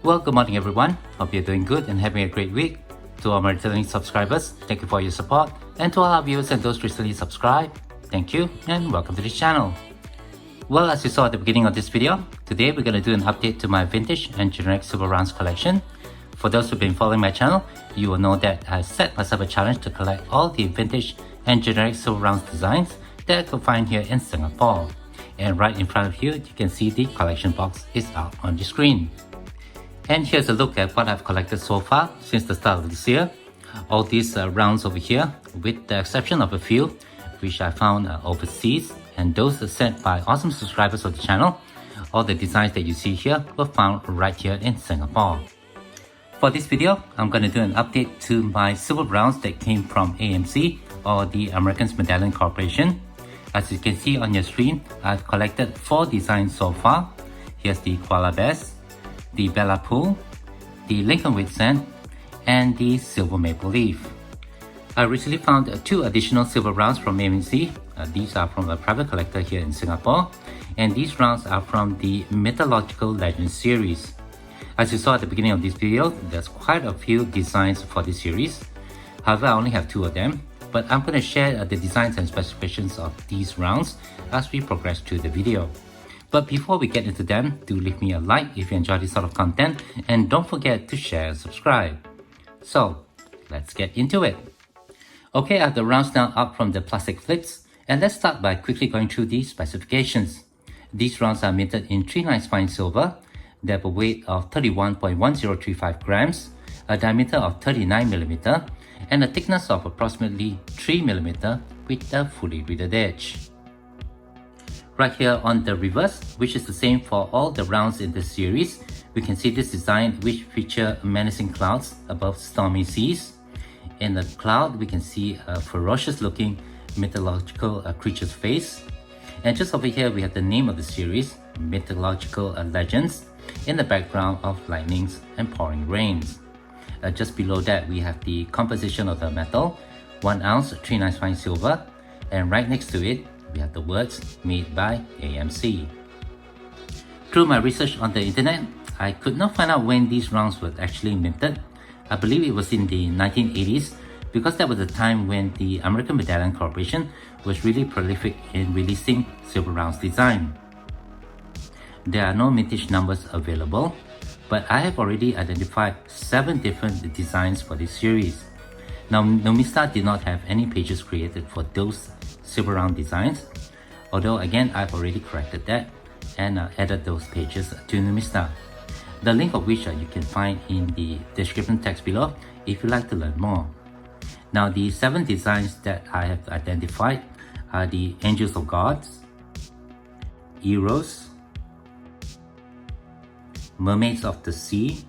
Well, good morning everyone. Hope you're doing good and having a great week. To all my returning subscribers, thank you for your support. And to all our viewers and those recently subscribed, thank you and welcome to this channel. Well, as you saw at the beginning of this video, today we're going to do an update to my vintage and generic silver rounds collection. For those who've been following my channel, you will know that I set myself a challenge to collect all the vintage and generic silver rounds designs that I could find here in Singapore. And right in front of you, you can see the collection box is out on the screen. And here's a look at what I've collected so far since the start of this year. All these rounds over here, with the exception of a few, which I found overseas, and those are sent by awesome subscribers of the channel. All the designs that you see here were found right here in Singapore. For this video, I'm going to do an update to my silver rounds that came from AMC, or the American Medallion Corporation. As you can see on your screen, I've collected 4 designs so far. Here's the koala bears, the Bella Pool, the Lincoln with Sand, and the silver maple leaf. I recently found 2 additional silver rounds from AMC. These are from a private collector here in Singapore, and these rounds are from the Mythological Legends series. As you saw at the beginning of this video, there's quite a few designs for this series. However, I only have 2 of them, but I'm going to share the designs and specifications of these rounds as we progress through the video. But before we get into them, do leave me a like if you enjoy this sort of content, and don't forget to share and subscribe. So, let's get into it. Okay, I have the rounds now up from the plastic flips, and let's start by quickly going through the specifications. These rounds are minted in 39 fine silver. They have a weight of 31.1035 grams, a diameter of 39mm, and a thickness of approximately 3mm with a fully riveted edge. Right here on the reverse, which is the same for all the rounds in this series, we can see this design which feature menacing clouds above stormy seas. In the cloud, we can see a ferocious looking mythological creature's face. And just over here, we have the name of the series, Mythological Legends, in the background of lightnings and pouring rains. Just below that, we have the composition of the metal, 1 ounce 39 fine silver, and right next to it, we have the words made by AMC. Through my research on the internet, I could not find out when these rounds were actually minted. I believe it was in the 1980s, because that was the time when the American Medallion Corporation was really prolific in releasing silver rounds design. There are no mintage numbers available, but I have already identified 7 different designs for this series. Now, Numista did not have any pages created for those silver round designs, although again I've already corrected that and added those pages to Numista, the link of which you can find in the description text below if you'd like to learn more. Now, the 7 designs that I have identified are the Angels of Gods, Heroes, Mermaids of the Sea,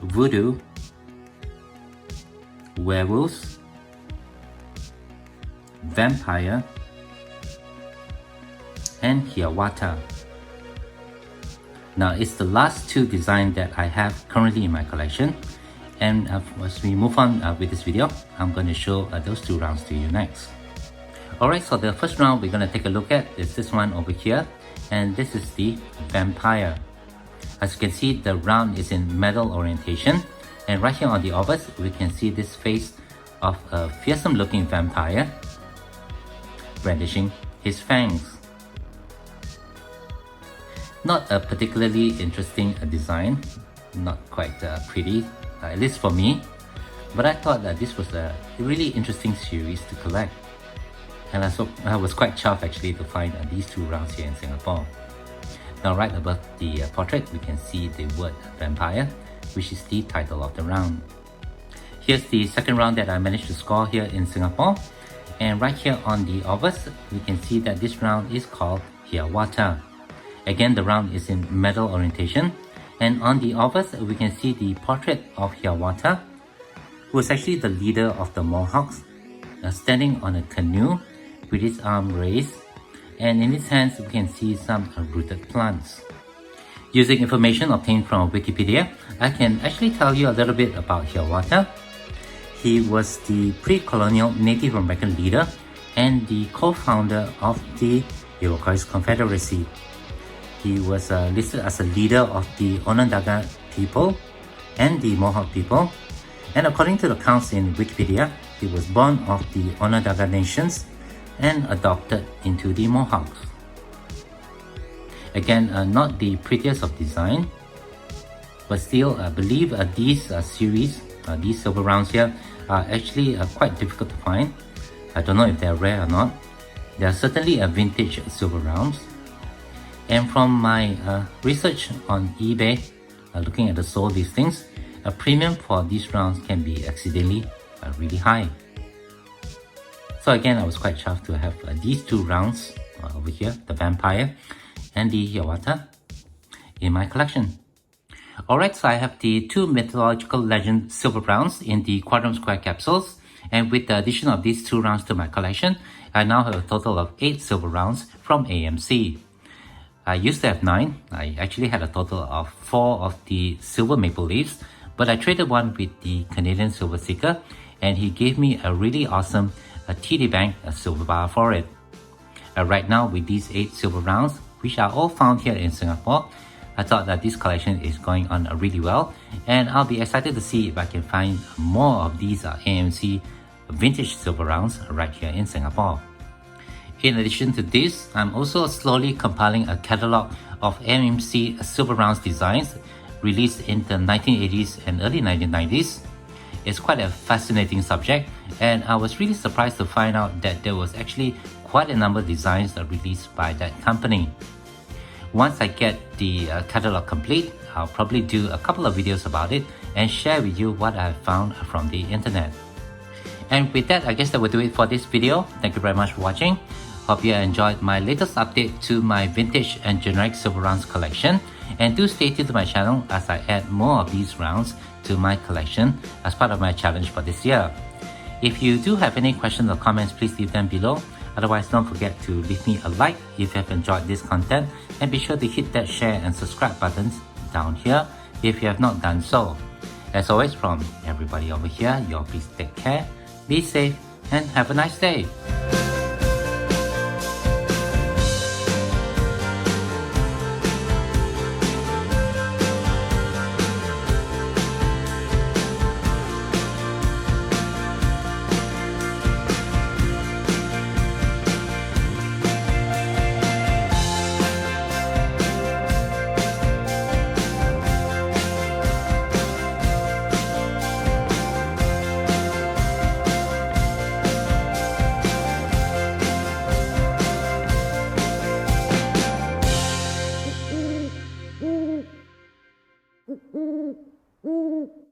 Voodoo, Werewolves, Vampire, and Hiawatha. Now, it's the last 2 designs that I have currently in my collection, and as we move on with this video, I'm going to show those 2 rounds to you next. Alright, so the first round we're going to take a look at is this one over here, and this is the Vampire. As you can see, the round is in metal orientation, and right here on the obverse, we can see this face of a fearsome looking vampire brandishing his fangs. Not a particularly interesting design, not quite pretty, at least for me, but I thought that this was a really interesting series to collect, and I was quite chuffed actually to find these 2 rounds here in Singapore. Now, right above the portrait, we can see the word Vampire, which is the title of the round. Here's the second round that I managed to score here in Singapore, and right here on the obverse, we can see that this round is called Hiawatha. Again, the round is in metal orientation, and on the obverse, we can see the portrait of Hiawatha, who is actually the leader of the Mohawks, standing on a canoe with his arm raised, and in his hands we can see some rooted plants. Using information obtained from Wikipedia, I can actually tell you a little bit about Hiawatha. He was the pre-colonial Native American leader and the co-founder of the Iroquois Confederacy. He was listed as a leader of the Onondaga people and the Mohawk people. And according to the accounts in Wikipedia, he was born of the Onondaga nations and adopted into the Mohawks. Again, not the prettiest of design, but still I believe these series, these silver rounds here, are actually quite difficult to find. I don't know if they're rare or not. They are certainly a vintage silver rounds. And from my research on eBay, looking at the sold listings, a premium for these rounds can be accidentally really high. So again, I was quite chuffed to have these two rounds over here, the Vampire and the Hiawatha, in my collection. Alright, so I have the two Mythological Legends silver rounds in the Quadrum Square capsules, and with the addition of these two rounds to my collection, I now have a total of 8 silver rounds from AMC. I used to have 9. I actually had a total of 4 of the silver maple leaves, but I traded one with the Canadian Silver Seeker, and he gave me a really awesome TD Bank silver bar for it. Right now, with these 8 silver rounds, which are all found here in Singapore, I thought that this collection is going on really well, and I'll be excited to see if I can find more of these AMC vintage silver rounds right here in Singapore. In addition to this, I'm also slowly compiling a catalog of AMC silver rounds designs released in the 1980s and early 1990s. It's quite a fascinating subject, and I was really surprised to find out that there was actually quite a number of designs released by that company. Once I get the catalog complete, I'll probably do a couple of videos about it and share with you what I have found from the internet. And with that, I guess that will do it for this video. Thank you very much for watching. Hope you enjoyed my latest update to my vintage and generic silver rounds collection. And do stay tuned to my channel as I add more of these rounds to my collection as part of my challenge for this year. If you do have any questions or comments, please leave them below. Otherwise, don't forget to leave me a like if you have enjoyed this content, and be sure to hit that share and subscribe buttons down here if you have not done so. As always, from everybody over here, you all please take care, be safe, and have a nice day. Mm-hmm.